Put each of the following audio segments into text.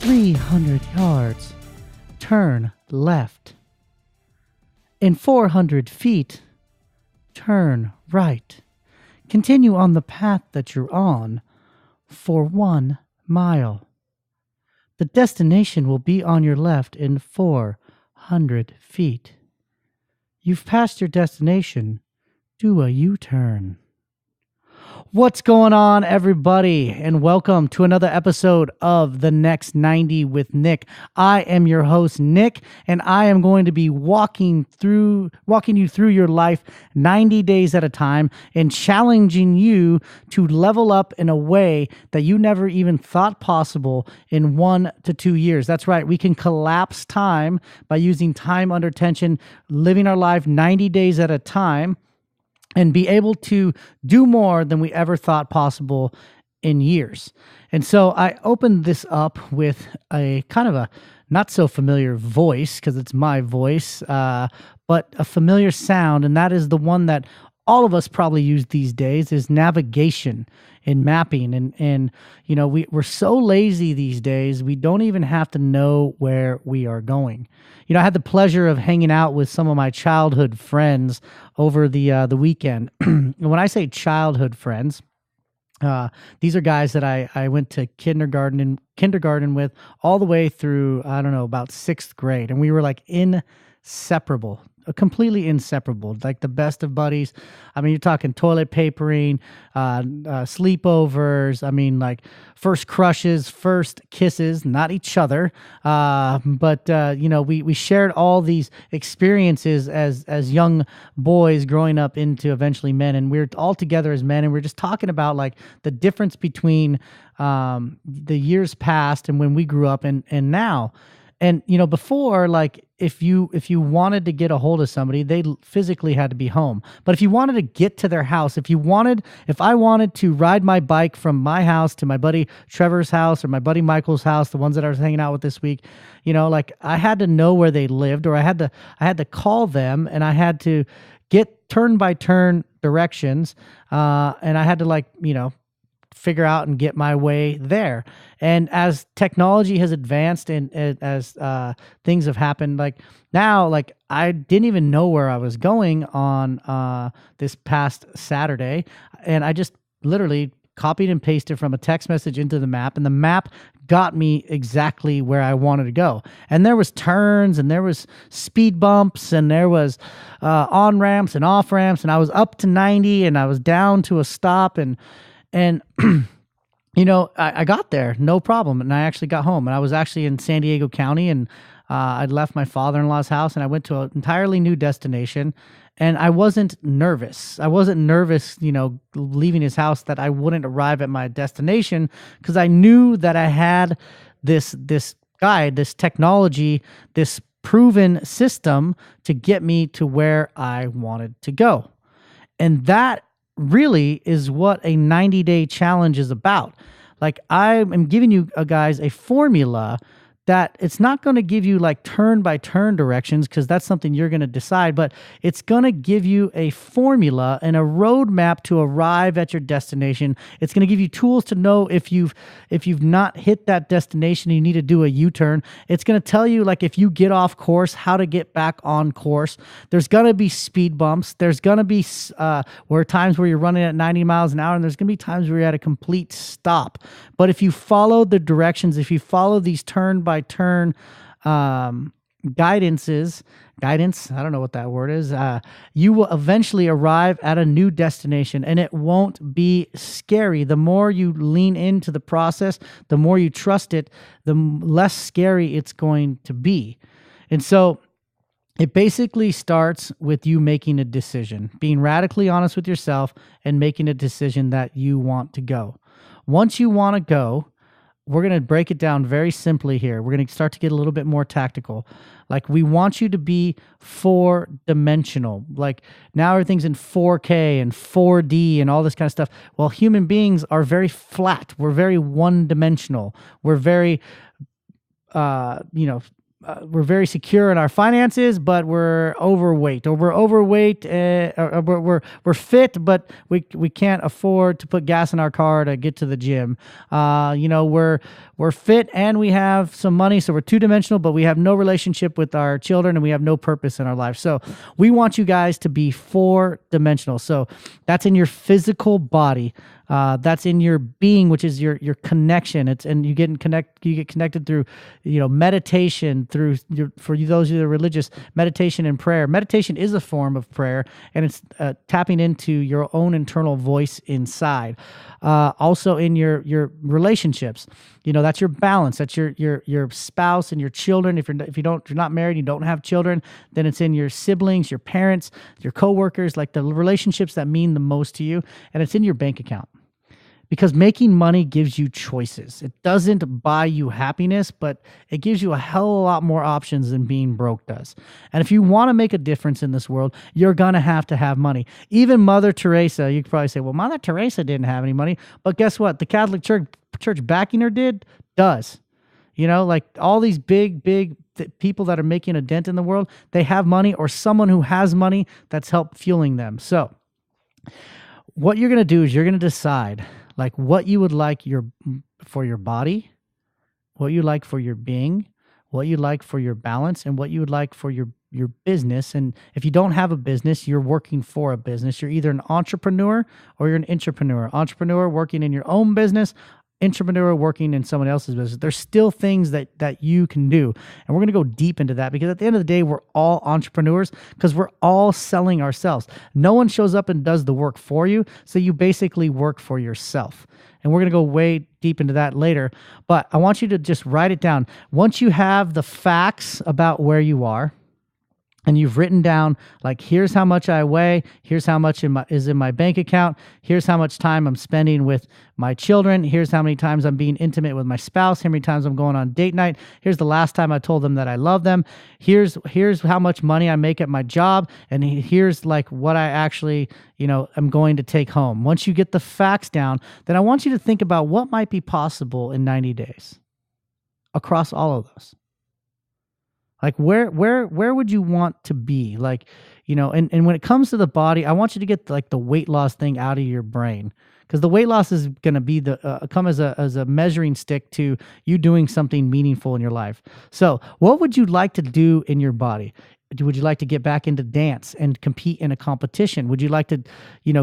300 yards, turn left. In 400 feet, turn right. Continue on the path that you're on for 1 mile. The destination will be on your left in 400 feet. You've passed your destination. Do a U-turn. What's going on, everybody, and welcome to another episode of The Next 90 with Nick. I am your host, Nick, and I am going to be walking you through your life 90 days at a time and challenging you to level up in a way that you never even thought possible in 1 to 2 years. That's right. We can collapse time by using time under tension, living our life 90 days at a time, and be able to do more than we ever thought possible in years. And so I opened this up with a kind of a not so familiar voice, because it's my voice, but a familiar sound, and that is the one that all of us probably use these days, is navigation and mapping. And you know, we're so lazy these days, we don't even have to know where we are going. You know, I had the pleasure of hanging out with some of my childhood friends over the weekend. And when I say childhood friends, these are guys that I went to kindergarten with all the way through, I don't know, about 6th grade. And we were like inseparable. Completely inseparable, like the best of buddies. I mean, you're talking toilet papering, sleepovers. I mean, like first crushes, first kisses, not each other. But you know, we shared all these experiences as young boys growing up into eventually men. And we're all together as men. And we're just talking about like the difference between the years past and when we grew up and now. And, you know, before, like, if you wanted to get a hold of somebody, they physically had to be home. But if you wanted to get to their house, if I wanted to ride my bike from my house to my buddy Trevor's house or my buddy Michael's house, the ones that I was hanging out with this week, you know, like I had to know where they lived, or I had to call them, and I had to get turn by turn directions. And I had to, like, you know, figure out and get my way there. And as technology has advanced and as things have happened, like now, like I didn't even know where I was going on this past Saturday. And I just literally copied and pasted from a text message into the map, and the map got me exactly where I wanted to go. And there was turns, and there was speed bumps, and there was on ramps and off ramps, and I was up to 90 and I was down to a stop, and you know, I got there, no problem. And I actually got home, and I was actually in San Diego County, and I'd left my father-in-law's house, and I went to an entirely new destination, and I wasn't nervous. You know, leaving his house, that I wouldn't arrive at my destination, because I knew that I had this guide, this technology, this proven system to get me to where I wanted to go. And that really is what a 90-day challenge is about. Like, I am giving you guys a formula that it's not going to give you like turn by turn directions, because that's something you're going to decide, but it's going to give you a formula and a roadmap to arrive at your destination. It's going to give you tools to know if you've not hit that destination, you need to do a U-turn. It's going to tell you, like, if you get off course, how to get back on course. There's going to be speed bumps. There's going to be times where you're running at 90 miles an hour, and there's going to be times where you're at a complete stop. But if you follow the directions, if you follow these turn by turn guidance, I don't know what that word is, you will eventually arrive at a new destination, and it won't be scary. The more you lean into the process, the more you trust it, the less scary it's going to be. And so it basically starts with you making a decision, being radically honest with yourself, and making a decision that you want to go. Once you want to go, we're going to break it down very simply here. We're going to start to get a little bit more tactical. Like, we want you to be 4-dimensional. Like, now everything's in 4K and 4D and all this kind of stuff. Well, human beings are very flat. We're very one-dimensional. We're very, we're very secure in our finances, but we're overweight, or we're overweight, or we're fit, but we can't afford to put gas in our car to get to the gym. We're fit and we have some money, so we're two-dimensional, but we have no relationship with our children and we have no purpose in our life. So we want you guys to be four-dimensional. So that's in your physical body. That's in your being, which is your connection. And you get connected through, meditation, for those who are religious, meditation and prayer. Meditation is a form of prayer, and it's tapping into your own internal voice inside. Also in your relationships, that's your balance. That's your spouse and your children. If you're not married, you don't have children, then it's in your siblings, your parents, your coworkers, like the relationships that mean the most to you, and it's in your bank account. Because making money gives you choices. It doesn't buy you happiness, but it gives you a hell of a lot more options than being broke does. And if you want to make a difference in this world, you're going to have money. Even Mother Teresa, you could probably say, well, Mother Teresa didn't have any money. But guess what? The Catholic Church backing her does. Like all these big people that are making a dent in the world, they have money, or someone who has money that's helped fueling them. So what you're going to do is you're going to decide like what you would like for your body, what you like for your being, what you like for your balance, and what you would like for your business. And if you don't have a business, you're working for a business. You're either an entrepreneur or you're an intrapreneur. Entrepreneur working in your own business, intrapreneur working in someone else's business. There's still things that you can do. And we're going to go deep into that, because at the end of the day, we're all entrepreneurs, because we're all selling ourselves. No one shows up and does the work for you. So you basically work for yourself. And we're going to go way deep into that later. But I want you to just write it down. Once you have the facts about where you are, and you've written down, like, here's how much I weigh, here's how much is in my bank account, here's how much time I'm spending with my children, here's how many times I'm being intimate with my spouse, how many times I'm going on date night, here's the last time I told them that I love them, here's how much money I make at my job, and here's like what I actually, am going to take home. Once you get the facts down, then I want you to think about what might be possible in 90 days across all of those. Like where would you want to be? Like, and when it comes to the body, I want you to get like the weight loss thing out of your brain, because the weight loss is going to be come as a measuring stick to you doing something meaningful in your life. So what would you like to do in your body? Would you like to get back into dance and compete in a competition? Would you like to,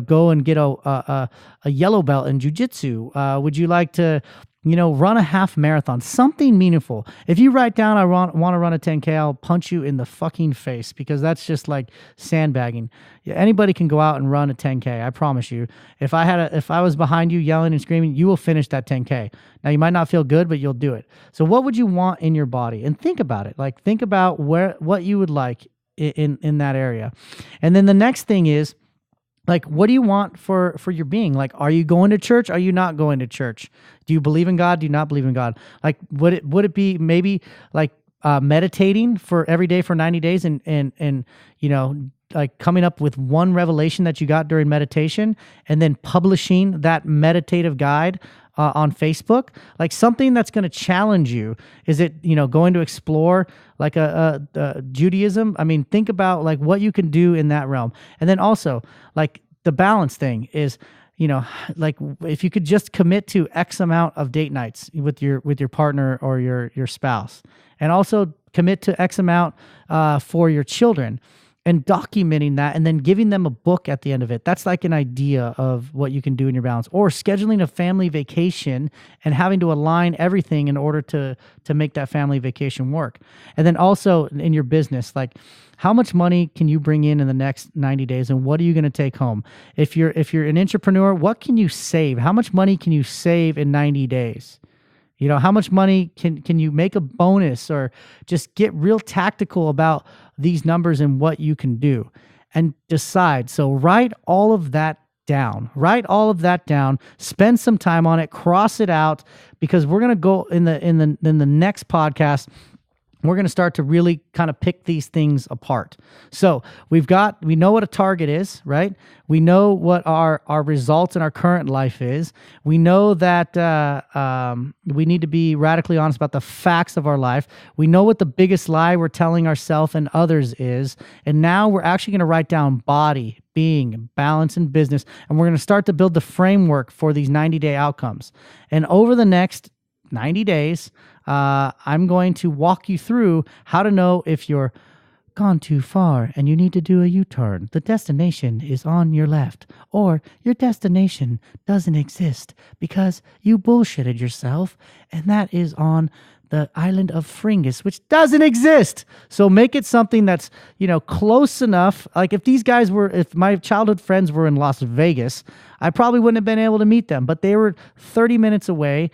go and get a yellow belt in jiu-jitsu? Would you like to, run a half marathon, something meaningful? If you write down, I want to run a 10K, I'll punch you in the fucking face, because that's just like sandbagging. Anybody can go out and run a 10K. I promise you. If I was behind you yelling and screaming, you will finish that 10K. Now you might not feel good, but you'll do it. So what would you want in your body? And think about it. Like, think about what you would like in that area. And then the next thing is, like, what do you want for your being? Like, are you going to church? Are you not going to church? Do you believe in God? Do you not believe in God? Like, would it be maybe like meditating for every day for 90 days and like coming up with one revelation that you got during meditation, and then publishing that meditative guide on Facebook? Like something that's going to challenge you. Is it, going to explore like a Judaism? I mean, think about like what you can do in that realm. And then also like the balance thing is, like if you could just commit to X amount of date nights with your partner or your spouse, and also commit to X amount for your children, and documenting that, and then giving them a book at the end of it. That's like an idea of what you can do in your balance. Or scheduling a family vacation and having to align everything in order to make that family vacation work. And then also in your business, like how much money can you bring in the next 90 days, and what are you going to take home? If you're an entrepreneur, what can you save? How much money can you save in 90 days? How much money can you make a bonus, or just get real tactical about these numbers and what you can do, and decide. So write all of that down. Spend some time on it. Cross it out, because we're going to go in the next podcast. we're going to start to really kind of pick these things apart. So we know what a target is, right? We know what our results in our current life is. We know that we need to be radically honest about the facts of our life. We know what the biggest lie we're telling ourselves and others is. And now we're actually going to write down body, being, balance, and business. And we're going to start to build the framework for these 90-day outcomes. And over the next 90 days, I'm going to walk you through how to know if you're gone too far and you need to do a U-turn. The destination is on your left, or your destination doesn't exist because you bullshitted yourself, and that is on the island of Fringus, which doesn't exist. So make it something that's, close enough. Like if my childhood friends were in Las Vegas, I probably wouldn't have been able to meet them, but they were 30 minutes away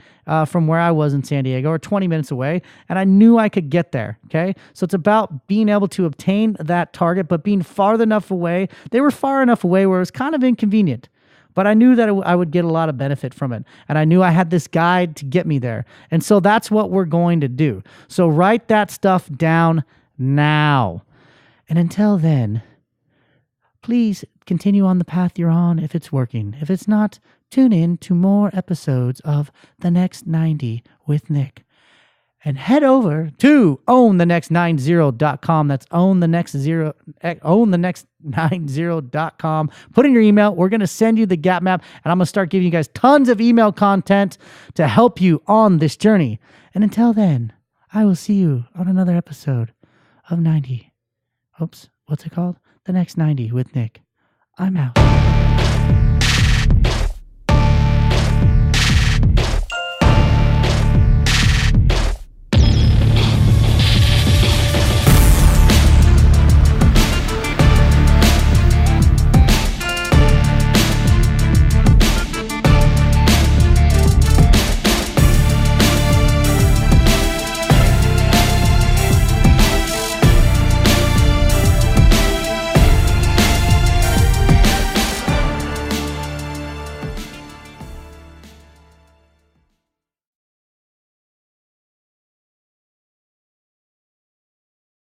from where I was in San Diego, or 20 minutes away, and I knew I could get there, okay? So it's about being able to obtain that target, but being far enough away. They were far enough away where it was kind of inconvenient. But I knew that I would get a lot of benefit from it. And I knew I had this guide to get me there. And so that's what we're going to do. So write that stuff down now. And until then, please continue on the path you're on if it's working. If it's not, tune in to more episodes of The Next 90 with Nick. And head over to ownthenext90.com. That's ownthenext90.com. Put in your email. We're going to send you the gap map, and I'm going to start giving you guys tons of email content to help you on this journey. And until then, I will see you on another episode of 90. Oops, what's it called? The Next 90 with Nick. I'm out.